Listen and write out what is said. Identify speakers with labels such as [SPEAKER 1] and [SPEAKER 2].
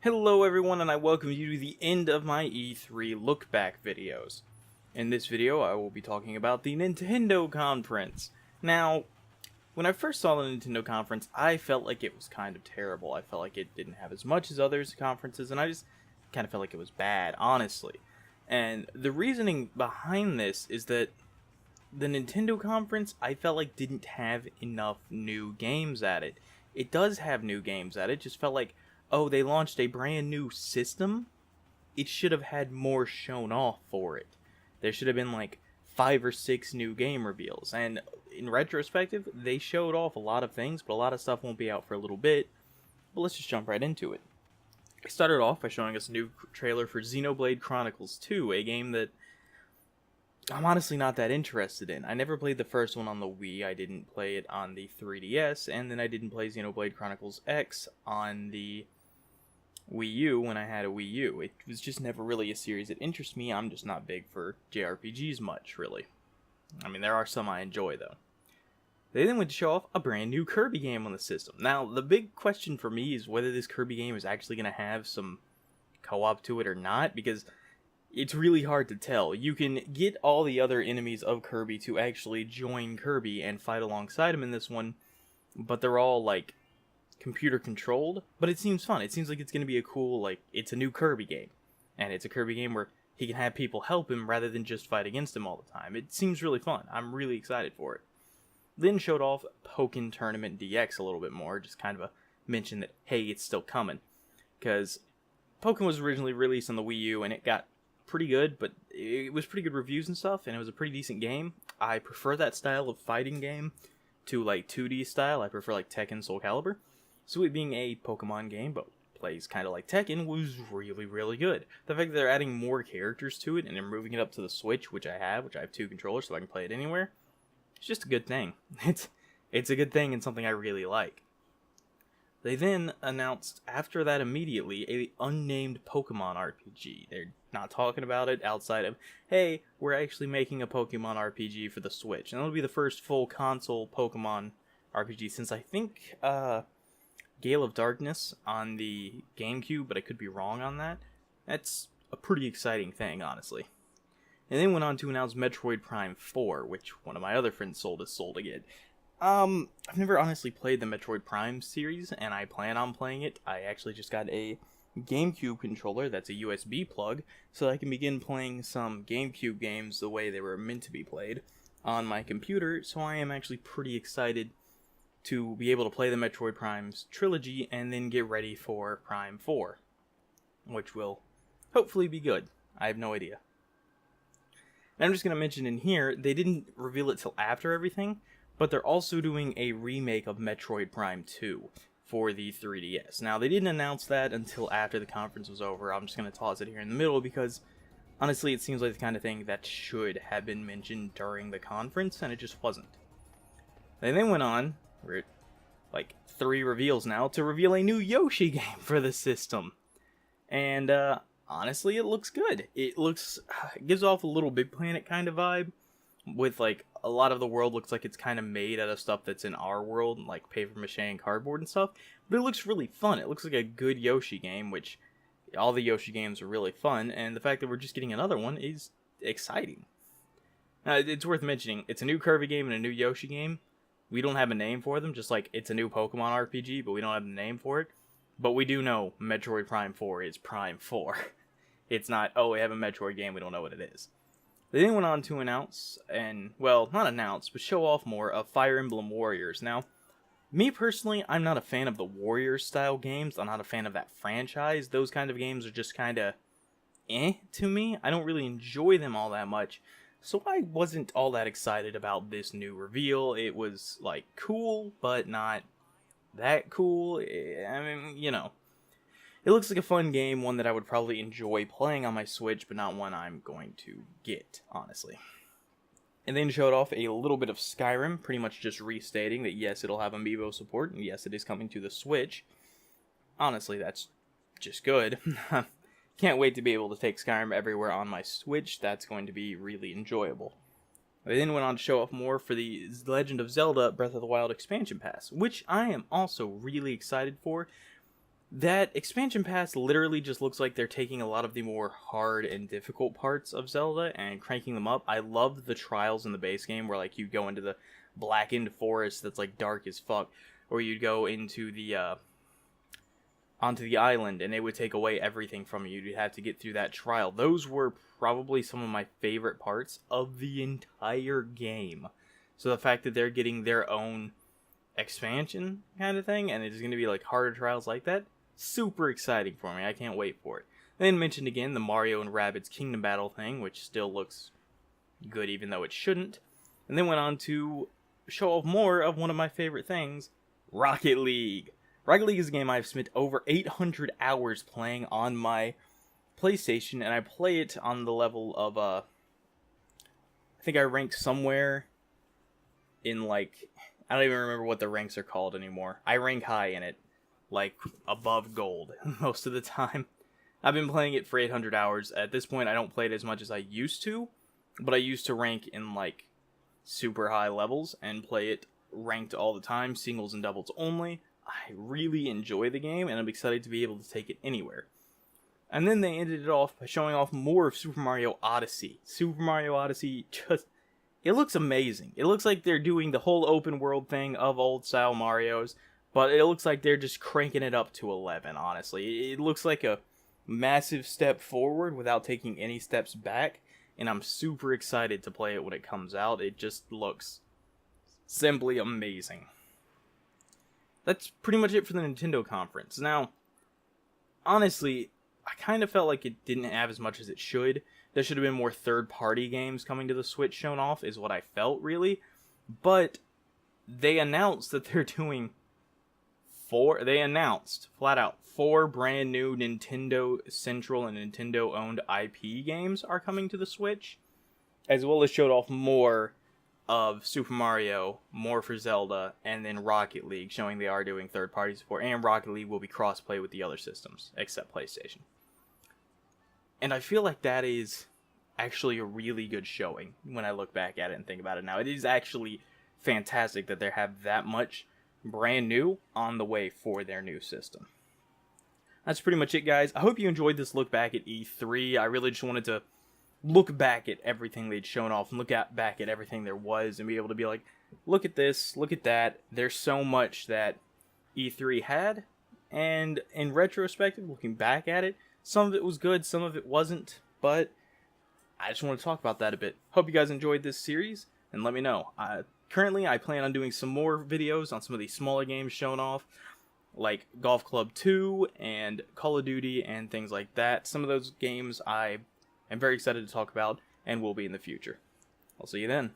[SPEAKER 1] Hello everyone, and I welcome you to the end of my E3 look back videos. In this video, I will be talking about the Nintendo conference. Now, when I first saw the Nintendo conference, I felt like it was kind of terrible. I felt like it didn't have as much as others conferences, and I just kind of felt like it was bad, honestly. And the reasoning behind this is that the Nintendo conference, I felt like didn't have enough new games at it. It does have new games at it, just felt like, oh, they launched a brand new system? It should have had more shown off for it. There should have been like 5 or 6 new game reveals, and in retrospective, they showed off a lot of things, but a lot of stuff won't be out for a little bit. But let's just jump right into it. They started off by showing us a new trailer for Xenoblade Chronicles 2, a game that I'm honestly not that interested in. I never played the first one on the Wii, I didn't play it on the 3DS, and then I didn't play Xenoblade Chronicles X on the Wii U when I had a Wii U. It was just never really a series that interests me. I'm just not big for JRPGs much, really. I mean, there are some I enjoy, though. They then went to show off a brand new Kirby game on the system. Now, the big question for me is whether this Kirby game is actually going to have some co-op to it or not, because it's really hard to tell. You can get all the other enemies of Kirby to actually join Kirby and fight alongside him in this one, but they're all, like, computer controlled, but it seems fun. It seems like it's going to be a cool, like, it's a new Kirby game. And it's a Kirby game where he can have people help him rather than just fight against him all the time. It seems really fun. I'm really excited for it. Then showed off Pokken Tournament DX a little bit more, just kind of a mention that, hey, it's still coming. Because Pokken was originally released on the Wii U, and it got pretty good, but it was pretty good reviews and stuff, and it was a pretty decent game. I prefer that style of fighting game to, like, 2D style. I prefer, like, Tekken Soul Calibur. So it being a Pokemon game, but plays kind of like Tekken, was really, really good. The fact that they're adding more characters to it, and they're moving it up to the Switch, which I have 2 controllers, so I can play it anywhere, it's just a good thing. It's a good thing and something I really like. They then announced, after that immediately, a unnamed Pokemon RPG. They're not talking about it outside of, hey, we're actually making a Pokemon RPG for the Switch. And that'll be the first full console Pokemon RPG since I think, Gale of Darkness on the GameCube, but I could be wrong on that. That's a pretty exciting thing, honestly. And then went on to announce Metroid Prime 4, which one of my other friends sold again. I've never honestly played the Metroid Prime series, and I plan on playing it. I actually just got a GameCube controller that's a USB plug, so I can begin playing some GameCube games the way they were meant to be played on my computer, so I am actually pretty excited to be able to play the Metroid Prime's trilogy and then get ready for Prime 4, which will hopefully be good. I have no idea. And I'm just going to mention in here, they didn't reveal it till after everything, but they're also doing a remake of Metroid Prime 2 for the 3DS. Now, they didn't announce that until after the conference was over. I'm just going to toss it here in the middle because, honestly, it seems like the kind of thing that should have been mentioned during the conference, and it just wasn't. They then went on, we're at like 3 reveals now, to reveal a new Yoshi game for the system. And honestly, it looks good. It gives off a little Big Planet kind of vibe, with like a lot of the world looks like it's kind of made out of stuff that's in our world, like paper mache and cardboard and stuff. But it looks really fun. It looks like a good Yoshi game, which all the Yoshi games are really fun, and the fact that we're just getting another one is exciting. Now, it's worth mentioning, it's a new Kirby game and a new Yoshi game. We don't have a name for them, just like it's a new Pokemon RPG, but we don't have a name for it. But we do know Metroid Prime 4 is Prime 4. It's not, oh, we have a Metroid game, we don't know what it is. They then went on to announce, and, well, not announce, but show off more of Fire Emblem Warriors. Now, me personally, I'm not a fan of the Warriors-style games. I'm not a fan of that franchise. Those kind of games are just kind of to me. I don't really enjoy them all that much. So I wasn't all that excited about this new reveal. It was, like, cool, but not that cool. I mean, you know. It looks like a fun game, one that I would probably enjoy playing on my Switch, but not one I'm going to get, honestly. And then showed off a little bit of Skyrim, pretty much just restating that yes, it'll have Amiibo support, and yes, it is coming to the Switch. Honestly, that's just good. Can't wait to be able to take Skyrim everywhere on my Switch. That's going to be really enjoyable. They then went on to show off more for the Legend of Zelda Breath of the Wild expansion pass, which I am also really excited for. That expansion pass literally just looks like they're taking a lot of the more hard and difficult parts of Zelda and cranking them up. I loved the trials in the base game where like you go into the blackened forest that's like dark as fuck, or you'd go into the onto the island and it would take away everything from you. You'd have to get through that trial. Those were probably some of my favorite parts of the entire game. So the fact that they're getting their own expansion kind of thing and it's going to be like harder trials like that, super exciting for me. I can't wait for it. Then mentioned again the Mario and Rabbids Kingdom Battle thing, which still looks good even though it shouldn't. And then went on to show off more of one of my favorite things, Rocket League. Rocket League is a game I've spent over 800 hours playing on my PlayStation, and I play it on the level of, I think I rank somewhere in, like, I don't even remember what the ranks are called anymore. I rank high in it, like, above gold most of the time. I've been playing it for 800 hours. At this point, I don't play it as much as I used to, but I used to rank in, like, super high levels and play it ranked all the time, singles and doubles only. I really enjoy the game, and I'm excited to be able to take it anywhere. And then they ended it off by showing off more of Super Mario Odyssey. Super Mario Odyssey just... it looks amazing. It looks like they're doing the whole open world thing of old-style Marios, but it looks like they're just cranking it up to 11, honestly. It looks like a massive step forward without taking any steps back, and I'm super excited to play it when it comes out. It just looks simply amazing. That's pretty much it for the Nintendo conference. Now, honestly, I kind of felt like it didn't have as much as it should. There should have been more third-party games coming to the Switch shown off, is what I felt, really. But they announced that they're doing they announced, flat out, 4 brand new Nintendo Central and Nintendo-owned IP games are coming to the Switch, as well as showed off more of Super Mario, more for Zelda, and then Rocket League, showing they are doing third-party support, and Rocket League will be cross-play with the other systems, except PlayStation. And I feel like that is actually a really good showing when I look back at it and think about it now. It is actually fantastic that they have that much brand new on the way for their new system. That's pretty much it, guys. I hope you enjoyed this look back at E3. I really just wanted to look back at everything they'd shown off and back at everything there was and be able to be like, look at this, look at that. There's so much that E3 had, and in retrospective, looking back at it, some of it was good, some of it wasn't, but I just want to talk about that a bit. Hope you guys enjoyed this series, and let me know. Currently, I plan on doing some more videos on some of these smaller games shown off, like Golf Club 2 and Call of Duty and things like that. Some of those games I'm very excited to talk about and will be in the future. I'll see you then.